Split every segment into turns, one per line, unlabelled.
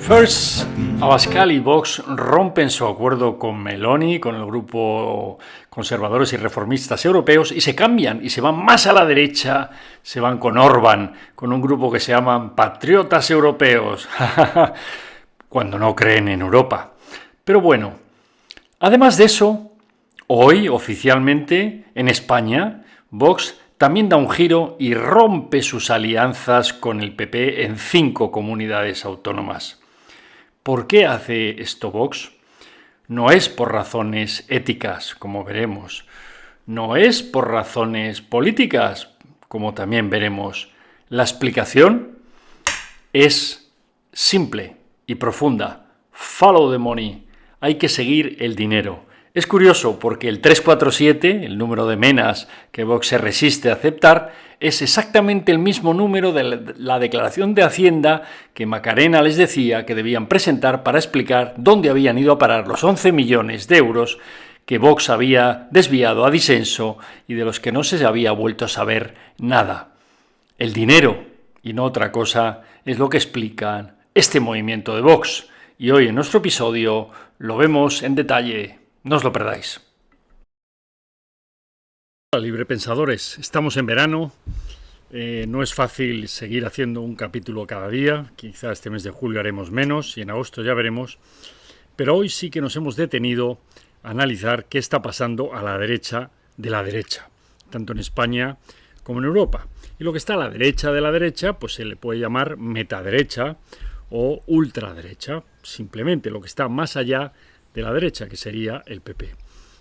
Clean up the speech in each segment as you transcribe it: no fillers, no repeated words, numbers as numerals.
First, Abascal y Vox rompen su acuerdo con Meloni, con el grupo conservadores y reformistas europeos, y se cambian y se van más a la derecha, se van con Orbán, con un grupo que se llaman patriotas europeos, cuando no creen en Europa. Pero bueno, además de eso, hoy oficialmente en España, Vox también da un giro y rompe sus alianzas con el PP en 5 comunidades autónomas. ¿Por qué hace esto Vox? No es por razones éticas, como veremos. No es por razones políticas, como también veremos. La explicación es simple y profunda. Follow the money. Hay que seguir el dinero. Es curioso porque el 347, el número de menas que Vox se resiste a aceptar, es exactamente el mismo número de la declaración de Hacienda que Macarena les decía que debían presentar para explicar dónde habían ido a parar los 11 millones de euros que Vox había desviado a disenso y de los que no se había vuelto a saber nada. El dinero, y no otra cosa, es lo que explican este movimiento de Vox. Y hoy en nuestro episodio lo vemos en detalle. No os lo perdáis. Hola, librepensadores. Estamos en verano. No es fácil seguir haciendo un capítulo cada día. Quizá este mes de julio haremos menos y en agosto ya veremos. Pero hoy sí que nos hemos detenido a analizar qué está pasando a la derecha de la derecha, tanto en España como en Europa. Y lo que está a la derecha de la derecha, pues se le puede llamar metaderecha o ultraderecha. Simplemente lo que está más allá de la derecha, que sería el PP.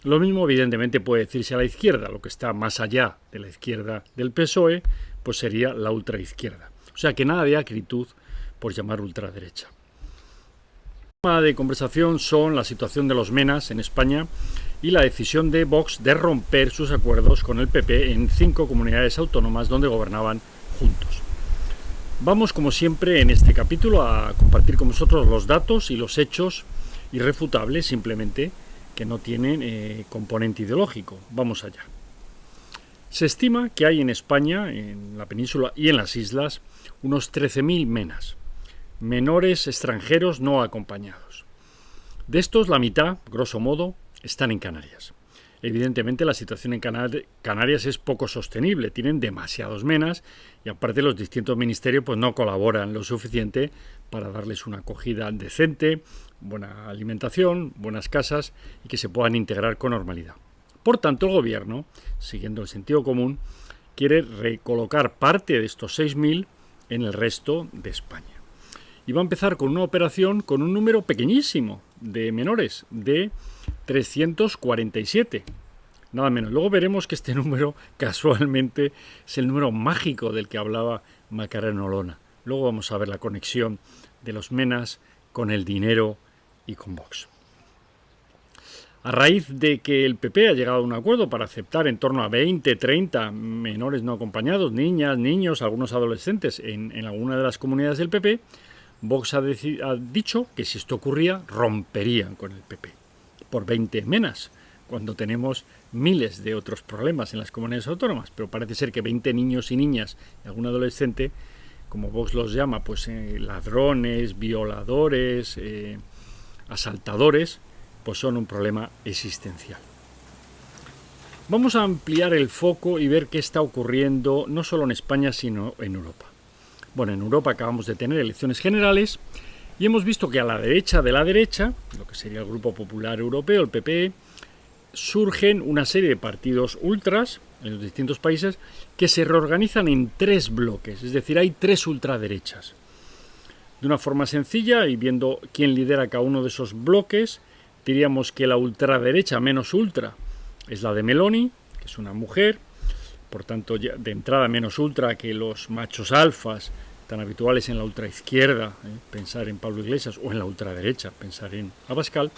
Lo mismo, evidentemente, puede decirse a la izquierda. Lo que está más allá de la izquierda del PSOE, pues sería la ultraizquierda. O sea que nada de acritud por llamar ultraderecha. El tema de conversación son la situación de los menas en España y la decisión de Vox de romper sus acuerdos con el PP en 5 comunidades autónomas donde gobernaban juntos. Vamos, como siempre, en este capítulo a compartir con vosotros los datos y los hechos irrefutables, simplemente, que no tienen componente ideológico. Vamos allá. Se estima que hay en España, en la península y en las islas, unos 13.000 menas, menores extranjeros no acompañados. De estos, la mitad, grosso modo, están en Canarias. Evidentemente, la situación en Canarias es poco sostenible, tienen demasiados menas y aparte los distintos ministerios pues no colaboran lo suficiente para darles una acogida decente, buena alimentación, buenas casas y que se puedan integrar con normalidad. Por tanto, el gobierno, siguiendo el sentido común, quiere recolocar parte de estos 6.000 en el resto de España. Y va a empezar con una operación con un número pequeñísimo de menores, de 347, nada menos. Luego veremos que este número casualmente es el número mágico del que hablaba Macarena Olona. Luego vamos a ver la conexión de los menas con el dinero y con Vox. A raíz de que el PP ha llegado a un acuerdo para aceptar en torno a 20, 30 menores no acompañados, niñas, niños, algunos adolescentes en alguna de las comunidades del PP, Vox ha dicho que si esto ocurría romperían con el PP. Por 20 menas, cuando tenemos miles de otros problemas en las comunidades autónomas, pero parece ser que 20 niños y niñas y algún adolescente, como Vox los llama, pues ladrones, violadores, asaltadores, pues son un problema existencial. Vamos a ampliar el foco y ver qué está ocurriendo no solo en España, sino en Europa. Bueno, en Europa acabamos de tener elecciones generales y hemos visto que a la derecha de la derecha, lo que sería el Grupo Popular Europeo, el PP, surgen una serie de partidos ultras en los distintos países que se reorganizan en 3 bloques, es decir, hay 3 ultraderechas. De una forma sencilla y viendo quién lidera cada uno de esos bloques, diríamos que la ultraderecha menos ultra es la de Meloni, que es una mujer, por tanto ya de entrada menos ultra que los machos alfas tan habituales en la ultraizquierda, pensar en Pablo Iglesias, o en la ultraderecha, pensar en Abascal.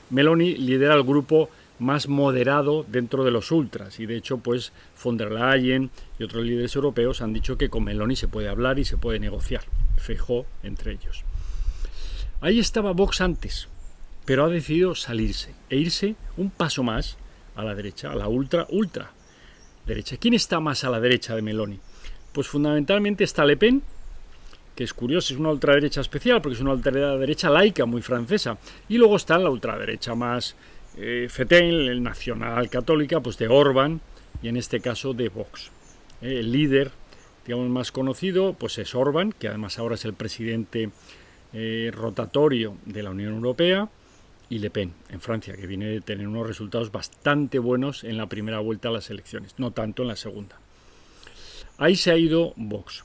Meloni lidera el grupo más moderado dentro de los ultras y de hecho pues von der Leyen y otros líderes europeos han dicho que con Meloni se puede hablar y se puede negociar, Feijóo entre ellos. Ahí estaba Vox antes, pero ha decidido salirse e irse un paso más a la derecha, a la ultra derecha. ¿Quién está más a la derecha de Meloni? Pues fundamentalmente está Le Pen, que es curioso, es una ultraderecha especial porque es una ultraderecha laica muy francesa. Y luego está la ultraderecha más fetén, el nacional católica, pues de Orbán y en este caso de Vox. El líder, digamos, más conocido pues es Orbán, que además ahora es el presidente rotatorio de la Unión Europea, y Le Pen en Francia, que viene de tener unos resultados bastante buenos en la primera vuelta a las elecciones, no tanto en la segunda. Ahí se ha ido Vox.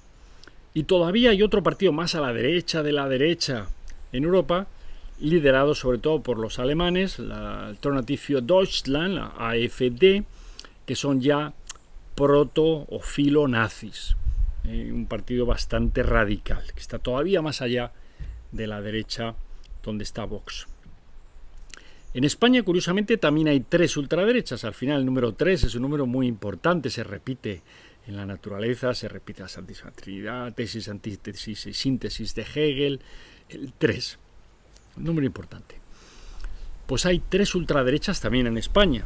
Y todavía hay otro partido más a la derecha de la derecha en Europa, liderado sobre todo por los alemanes, la Alternative für Deutschland, la AfD, que son ya proto o filo nazis. Un partido bastante radical, que está todavía más allá de la derecha donde está Vox. En España, curiosamente, también hay 3 ultraderechas. Al final, el número 3 es un número muy importante, se repite en la naturaleza, se repite la Santísima Trinidad, tesis, antítesis y síntesis de Hegel. El 3, un número importante. Pues hay 3 ultraderechas también en España.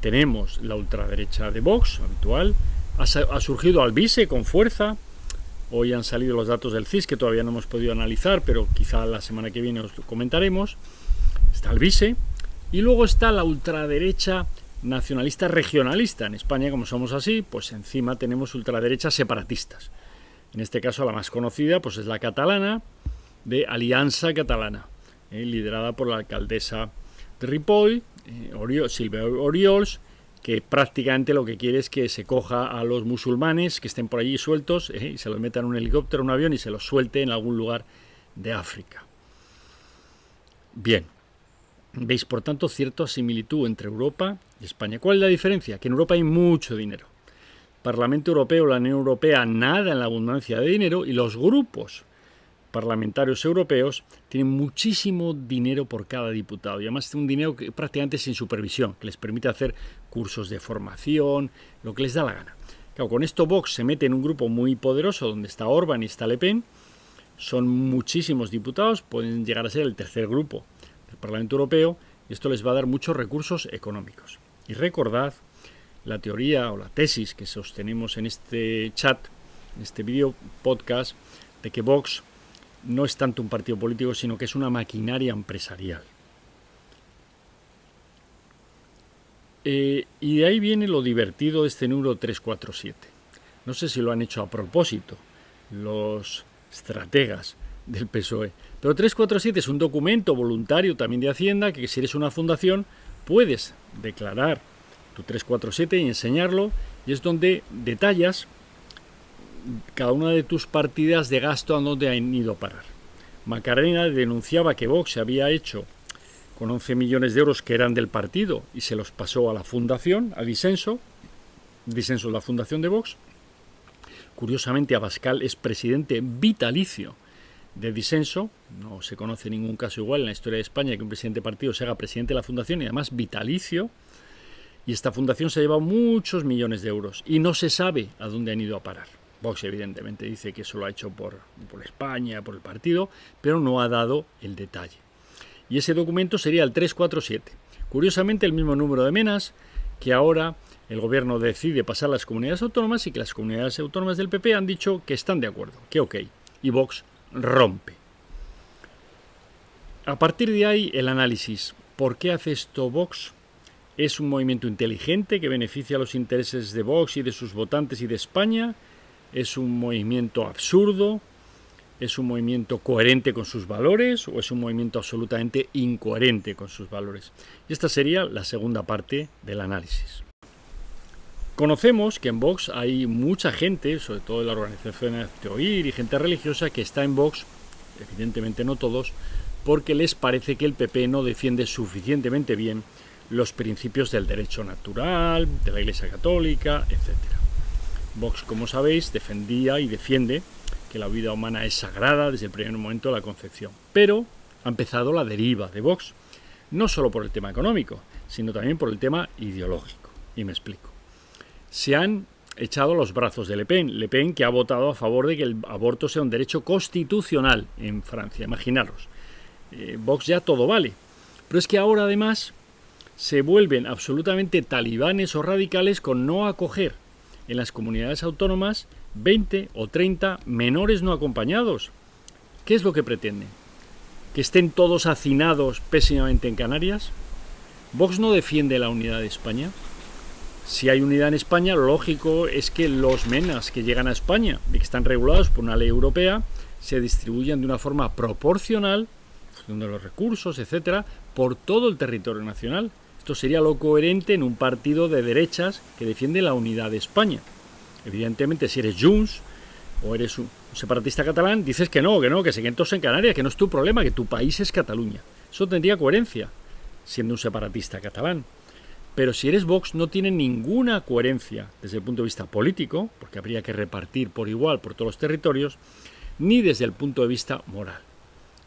Tenemos la ultraderecha de Vox, habitual. Ha surgido Alvise con fuerza. Hoy han salido los datos del CIS que todavía no hemos podido analizar, pero quizá la semana que viene os lo comentaremos. Está Alvise. Y luego está la ultraderecha nacionalista regionalista. En España, como somos así, pues encima tenemos ultraderechas separatistas. En este caso, la más conocida pues es la catalana, de Alianza Catalana, liderada por la alcaldesa de Ripoll, Sílvia Oriols, que prácticamente lo que quiere es que se coja a los musulmanes que estén por allí sueltos y se los meta en un helicóptero, un avión y se los suelte en algún lugar de África. Bien, veis por tanto cierta similitud entre Europa y España. ¿Cuál es la diferencia? Que en Europa hay mucho dinero. Parlamento Europeo, la Unión Europea nada en la abundancia de dinero y los grupos parlamentarios europeos tienen muchísimo dinero por cada diputado y además un dinero que prácticamente sin supervisión, que les permite hacer cursos de formación, lo que les da la gana. Claro, con esto Vox se mete en un grupo muy poderoso donde está Orbán y está Le Pen, son muchísimos diputados, pueden llegar a ser el tercer grupo del Parlamento Europeo y esto les va a dar muchos recursos económicos. Y recordad la teoría o la tesis que sostenemos en este chat, en este video podcast, de que Vox no es tanto un partido político, sino que es una maquinaria empresarial. Y de ahí viene lo divertido de este número 347. No sé si lo han hecho a propósito los estrategas del PSOE, pero 347 es un documento voluntario también de Hacienda que si eres una fundación puedes declarar tu 347 y enseñarlo, y es donde detallas cada una de tus partidas de gasto a dónde han ido a parar. Macarena denunciaba que Vox se había hecho con 11 millones de euros que eran del partido y se los pasó a la fundación, a Disenso es la fundación de Vox. Curiosamente, Abascal es presidente vitalicio de Disenso. No se conoce ningún caso igual en la historia de España que un presidente de partido se haga presidente de la fundación y además vitalicio. Y esta fundación se ha llevado muchos millones de euros y no se sabe a dónde han ido a parar. Vox evidentemente dice que eso lo ha hecho por España, por el partido, pero no ha dado el detalle. Y ese documento sería el 347. Curiosamente el mismo número de menas que ahora el gobierno decide pasar a las comunidades autónomas y que las comunidades autónomas del PP han dicho que están de acuerdo, que ok, y Vox rompe. A partir de ahí el análisis. ¿Por qué hace esto Vox? ¿Es un movimiento inteligente que beneficia a los intereses de Vox y de sus votantes y de España? ¿Es un movimiento absurdo? ¿Es un movimiento coherente con sus valores? ¿O es un movimiento absolutamente incoherente con sus valores? Y esta sería la segunda parte del análisis. Conocemos que en Vox hay mucha gente, sobre todo en la organización de OIR y gente religiosa, que está en Vox, evidentemente no todos, porque les parece que el PP no defiende suficientemente bien los principios del derecho natural, de la Iglesia Católica, etc. Vox, como sabéis, defendía y defiende que la vida humana es sagrada desde el primer momento de la concepción. Pero ha empezado la deriva de Vox, no solo por el tema económico, sino también por el tema ideológico. Y me explico. Se han echado los brazos de Le Pen que ha votado a favor de que el aborto sea un derecho constitucional en Francia. Imaginaros, Vox ya todo vale. Pero es que ahora además se vuelven absolutamente talibanes o radicales con no acoger en las comunidades autónomas 20 o 30 menores no acompañados. ¿Qué es lo que pretenden? ¿Que estén todos hacinados pésimamente en Canarias? ¿Vox no defiende la unidad de España? Si hay unidad en España, lo lógico es que los menas que llegan a España y que están regulados por una ley europea se distribuyan de una forma proporcional, en función de los recursos, etcétera, por todo el territorio nacional. Esto sería lo coherente en un partido de derechas que defiende la unidad de España. Evidentemente, si eres Junts o eres un separatista catalán, dices que se queden todos en Canarias, que no es tu problema, que tu país es Cataluña. Eso tendría coherencia, siendo un separatista catalán. Pero si eres Vox, no tiene ninguna coherencia desde el punto de vista político, porque habría que repartir por igual por todos los territorios, ni desde el punto de vista moral.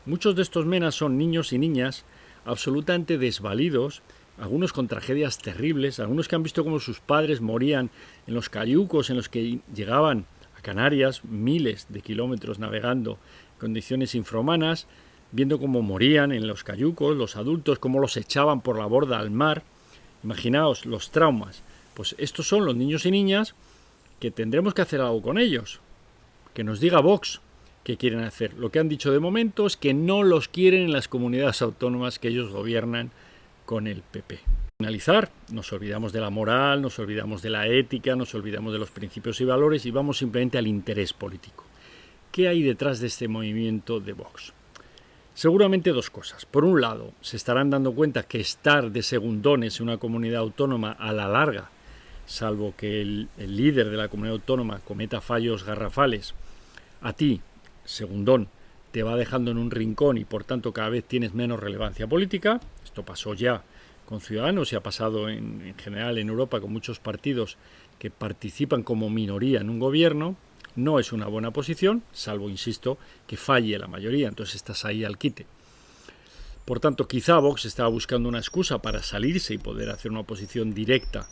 Muchos de estos menas son niños y niñas absolutamente desvalidos, algunos con tragedias terribles, algunos que han visto cómo sus padres morían en los cayucos en los que llegaban a Canarias, miles de kilómetros navegando, en condiciones infrahumanas, viendo cómo morían en los cayucos, los adultos, cómo los echaban por la borda al mar. Imaginaos los traumas. Pues estos son los niños y niñas que tendremos que hacer algo con ellos. Que nos diga Vox qué quieren hacer. Lo que han dicho de momento es que no los quieren en las comunidades autónomas que ellos gobiernan con el PP. Finalizar, nos olvidamos de la moral, nos olvidamos de la ética, nos olvidamos de los principios y valores y vamos simplemente al interés político. ¿Qué hay detrás de este movimiento de Vox? Seguramente dos cosas. Por un lado, se estarán dando cuenta que estar de segundones en una comunidad autónoma a la larga, salvo que el líder de la comunidad autónoma cometa fallos garrafales, a ti, segundón, te va dejando en un rincón y por tanto cada vez tienes menos relevancia política. Esto pasó ya con Ciudadanos y ha pasado en general en Europa con muchos partidos que participan como minoría en un gobierno. No es una buena posición, salvo, insisto, que falle la mayoría, entonces estás ahí al quite. Por tanto, quizá Vox estaba buscando una excusa para salirse y poder hacer una oposición directa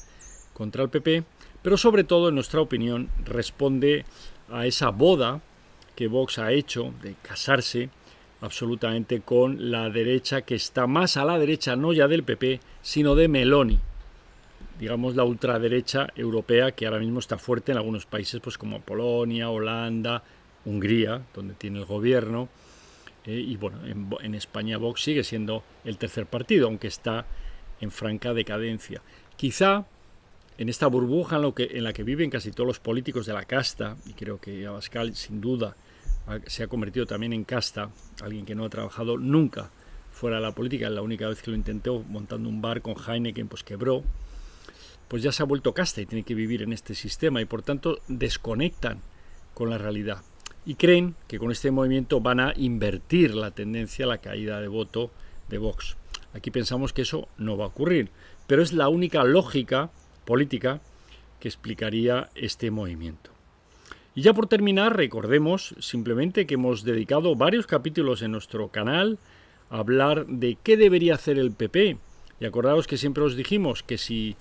contra el PP, pero sobre todo, en nuestra opinión, responde a esa boda que Vox ha hecho de casarse absolutamente con la derecha que está más a la derecha, no ya del PP, sino de Meloni. Digamos la ultraderecha europea que ahora mismo está fuerte en algunos países pues como Polonia, Holanda, Hungría, donde tiene el gobierno, y bueno, en España Vox sigue siendo el tercer partido, aunque está en franca decadencia. Quizá en esta burbuja en la que viven casi todos los políticos de la casta, y creo que Abascal sin duda se ha convertido también en casta, alguien que no ha trabajado nunca fuera de la política, la única vez que lo intentó montando un bar con Heineken pues quebró, pues ya se ha vuelto casta y tiene que vivir en este sistema y por tanto desconectan con la realidad y creen que con este movimiento van a invertir la tendencia a la caída de voto de Vox. Aquí pensamos que eso no va a ocurrir, pero es la única lógica política que explicaría este movimiento. Y ya por terminar, recordemos simplemente que hemos dedicado varios capítulos en nuestro canal a hablar de qué debería hacer el PP. Y acordaos que siempre os dijimos que si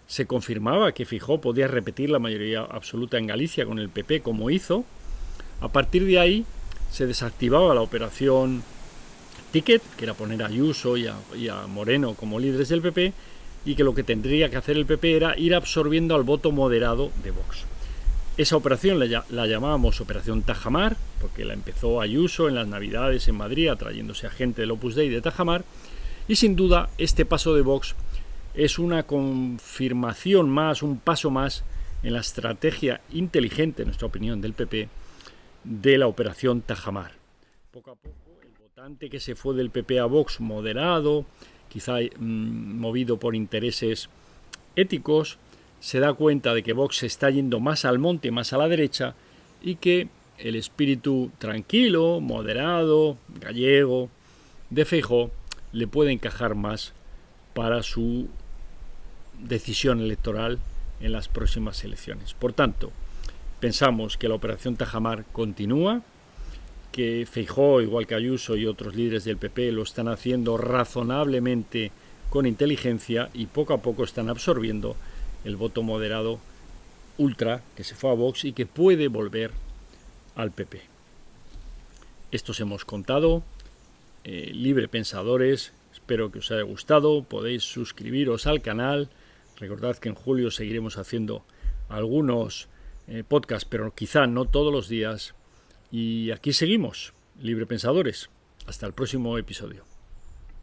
se confirmaba que Feijóo podía repetir la mayoría absoluta en Galicia con el PP como hizo, a partir de ahí se desactivaba la operación Ticket, que era poner a Ayuso y a Moreno como líderes del PP, y que lo que tendría que hacer el PP era ir absorbiendo al voto moderado de Vox. Esa operación la llamábamos Operación Tajamar, porque la empezó Ayuso en las Navidades en Madrid, atrayéndose a gente del Opus Dei de Tajamar, y sin duda este paso de Vox es una confirmación más, un paso más en la estrategia inteligente, en nuestra opinión, del PP, de la Operación Tajamar. Poco a poco, el votante que se fue del PP a Vox, moderado, quizá movido por intereses éticos, se da cuenta de que Vox se está yendo más al monte, más a la derecha, y que el espíritu tranquilo, moderado, gallego, de Feijóo le puede encajar más para su decisión electoral en las próximas elecciones. Por tanto, pensamos que la operación Tajamar continúa, que Feijóo, igual que Ayuso y otros líderes del PP, lo están haciendo razonablemente con inteligencia y poco a poco están absorbiendo el voto moderado ultra que se fue a Vox y que puede volver al PP. Estos hemos contado, libre pensadores, espero que os haya gustado, podéis suscribiros al canal, recordad que en julio seguiremos haciendo algunos podcast, pero quizá no todos los días. Y aquí seguimos, librepensadores. Hasta el próximo episodio.